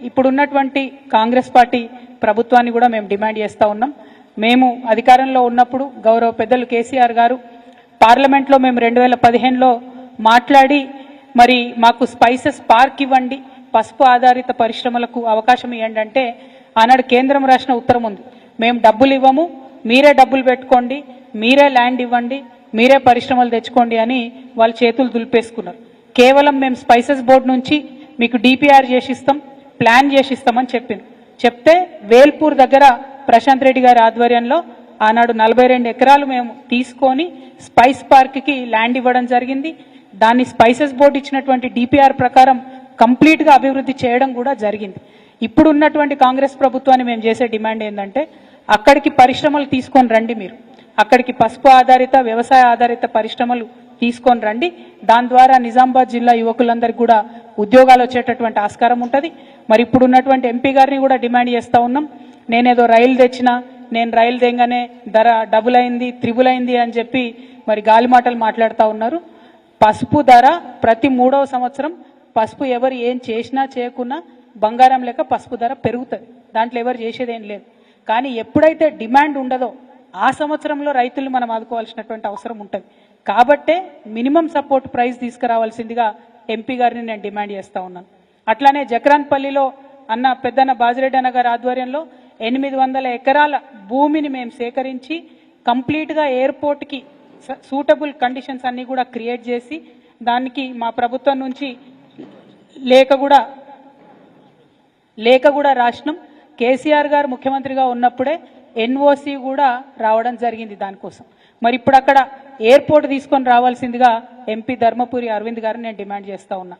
ఇప్పుడున్నటువంటి కాంగ్రెస్ పార్టీ ప్రభుత్వాన్ని కూడా మేము డిమాండ్ చేస్తూ ఉన్నాం. మేము అధికారంలో ఉన్నప్పుడు గౌరవ పెద్దలు కేసీఆర్ గారు పార్లమెంట్లో మేము 2015లో మాట్లాడి మరి మాకు స్పైసెస్ పార్క్ ఇవ్వండి, పసుపు ఆధారిత పరిశ్రమలకు అవకాశం ఇవ్వండి అంటే ఆనాడు కేంద్రం రాసిన ఉత్తరం ఉంది, మేము డబ్బులు ఇవ్వము, మీరే డబ్బులు పెట్టుకోండి, మీరే ల్యాండ్ ఇవ్వండి, మీరే పరిశ్రమలు తెచ్చుకోండి అని వాళ్ళు చేతులు దులిపేసుకున్నారు. కేవలం మేము స్పైసెస్ బోర్డు నుంచి మీకు డిపిఆర్ చేసిస్తాం, ప్లాన్ చేసిస్తామని చెప్తే వేల్పూర్ దగ్గర ప్రశాంత్ రెడ్డి గారి ఆధ్వర్యంలో ఆనాడు 42 ఎకరాలు మేము తీసుకొని స్పైస్ పార్క్కి ల్యాండ్ ఇవ్వడం జరిగింది. దాన్ని స్పైసెస్ బోర్డు ఇచ్చినటువంటి డిపిఆర్ ప్రకారం కంప్లీట్గా అభివృద్ధి చేయడం కూడా జరిగింది. ఇప్పుడు ఉన్నటువంటి కాంగ్రెస్ ప్రభుత్వాన్ని మేము చేసే డిమాండ్ ఏంటంటే అక్కడికి పరిశ్రమలు తీసుకొని రండి, మీరు అక్కడికి పసుపు ఆధారిత వ్యవసాయ ఆధారిత పరిశ్రమలు తీసుకొని రండి. దాని ద్వారా నిజామాబాద్ జిల్లా యువకులందరికీ కూడా ఉద్యోగాలు వచ్చేటటువంటి ఆస్కారం ఉంటుంది. మరి ఇప్పుడు ఉన్నటువంటి ఎంపీ గారిని కూడా డిమాండ్ చేస్తూ ఉన్నాం. నేనేదో రైలు తెచ్చినా, నేను రైలు తెంగానే ధర డబుల్ అయింది, త్రిబుల్ అయింది అని చెప్పి మరి గాలి మాటలు మాట్లాడుతూ ఉన్నారు. పసుపు ధర ప్రతి 3వ సంవత్సరం పసుపు ఎవరు ఏం చేసినా చేయకున్నా బంగారం లెక్క పసుపు ధర పెరుగుతుంది, దాంట్లో ఎవరు చేసేదేం లేదు. కానీ ఎప్పుడైతే డిమాండ్ ఉండదో ఆ సంవత్సరంలో రైతులు మనం ఆదుకోవాల్సినటువంటి అవసరం ఉంటుంది. కాబట్టే మినిమం సపోర్ట్ ప్రైస్ తీసుకురావాల్సిందిగా ఎంపీ గారిని నేను డిమాండ్ చేస్తూ ఉన్నాను. అట్లానే జక్రాన్పల్లిలో అన్న పెద్దన్న బాజిరెడ్డి అన్న గారి ఆధ్వర్యంలో 800 ఎకరాల భూమిని మేము సేకరించి కంప్లీట్గా ఎయిర్పోర్ట్కి సూటబుల్ కండిషన్స్ అన్నీ కూడా క్రియేట్ చేసి దానికి మా ప్రభుత్వం నుంచి లేఖ కూడా రాసినాం. కేసీఆర్ గారు ముఖ్యమంత్రిగా ఉన్నప్పుడే ఎన్ఓసి కూడా రావడం జరిగింది దానికోసం. మరి ఇప్పుడు అక్కడ ఎయిర్పోర్ట్ తీసుకొని రావాల్సిందిగా ఎంపీ ధర్మపురి అరవింద్ గారిని నేను డిమాండ్ చేస్తూ ఉన్నా.